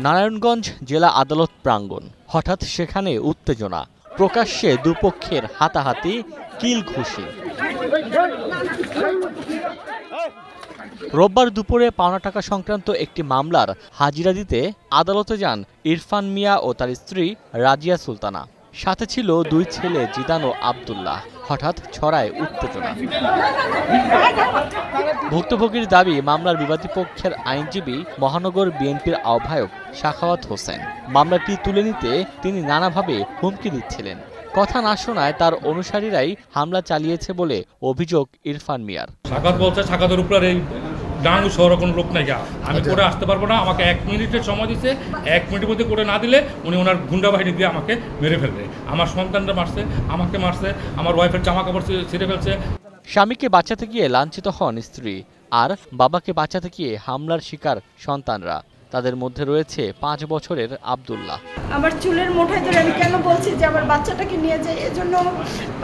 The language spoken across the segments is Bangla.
নারায়ণগঞ্জ জেলা আদালত প্রাঙ্গণ, হঠাৎ সেখানে উত্তেজনা, প্রকাশ্যে দুপক্ষের হাতাহাতি, কিল ঘুষি। রোববার দুপুরে পাওনা টাকা সংক্রান্ত একটি মামলার হাজিরা দিতে আদালতে যান ইরফান মিয়া ও তার স্ত্রী রাজিয়া সুলতানা। সাথে ছিল দুই ছেলে জিদান ও আব্দুল্লাহ। হঠাৎ ছড়ায় উত্তেজনা। ভুক্তভোগীর দাবি, মামলার বিবাদী পক্ষের আইনজীবী মহানগর বিএনপির আহ্বায়ক সাখাওয়াত হোসেন। মামলাটি তুলে নিতে তিনি নানাভাবে হুমকি দিচ্ছিলেন। কথা না শোনায় তার অনুসারীরাই হামলা চালিয়েছে বলে অভিযোগ ইরফান মিয়ার। সাখাওয়াত বলছে সাখাওয়াতের উপর এই ডাঙ্গু শহরে কোনো লোক নাই, আমি করে আসতে পারবো না, আমাকে 1 মিনিটের সময় দিচ্ছে, 1 মিনিটের মধ্যে করে না দিলে উনি ওনার গুন্ডা বাহিনী দিয়ে আমাকে মেরে ফেলবে। আমার সন্তানরা মারছে, আমাকে মারছে, আমার ওয়াইফের জামা কাপড় ছিঁড়ে ফেলছে। স্বামীকে বাঁচাতে গিয়ে লাঞ্ছিত হন স্ত্রী, আর বাবাকে বাঁচাতে গিয়ে হামলার শিকার সন্তানরা। তাদের মধ্যে রয়েছে 5 বছরের আব্দুল্লাহ। আমার চুলের মোটাই ধরে আমি কেন বলছি যে আমার বাচ্চাটাকে নিয়ে যাই, এজন্য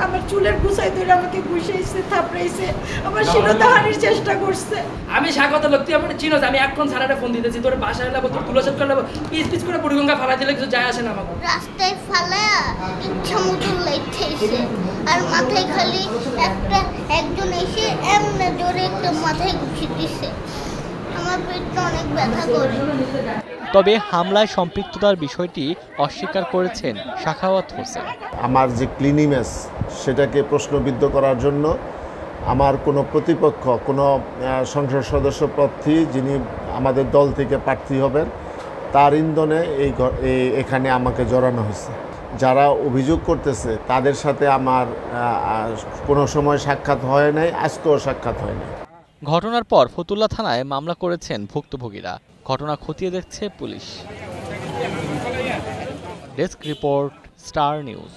আমার চুলের গুছাই ধরে আমাকে ঘুষাইছে, থাপড়াইছে, আমার শিরোধারণের চেষ্টা করছে। আমি স্বাগত লোক, তুই আমার চিনো, আমি এখন সারাটা ফোন দিতেছি, তোর বাসায় লাগবো, তোর তুলাসেট করে পিস পিস করে বুড়িগঙ্গা ফালা দিলে কিছু যায় আসে না। আমাকে রাস্তায় ফালায়া ইচ্ছা মতো লাইতেছে, আর মাথায় খালি একজন এসে এমনি জোরে একটা মাথায় ঘুষি দিছে। আমার পেটটা অনেক ব্যথা করে। তবে হামলায় সম্পৃক্ততার বিষয়টি অস্বীকার করেছেন সাখাওয়াত হোসেন। আমার যে ক্লিন ইমেজ সেটাকে প্রশ্নবিদ্ধ করার জন্য আমার কোনো প্রতিপক্ষ, কোনো সংসদ সদস্য প্রার্থী যিনি আমাদের দল থেকে প্রার্থী হবেন, তার ইন্ধনে এখানে আমাকে জড়ানো হয়েছে। যারা অভিযোগ করতেছে তাদের সাথে আমার কোনো সময় সাক্ষাৎ হয় নাই, আজকেও সাক্ষাৎ হয় নাই। ঘটনার পর ফতুল্লা থানায় মামলা করেছেন ভুক্তভোগীরা। ঘটনা খতিয়ে দেখছে police. Desk report, star news.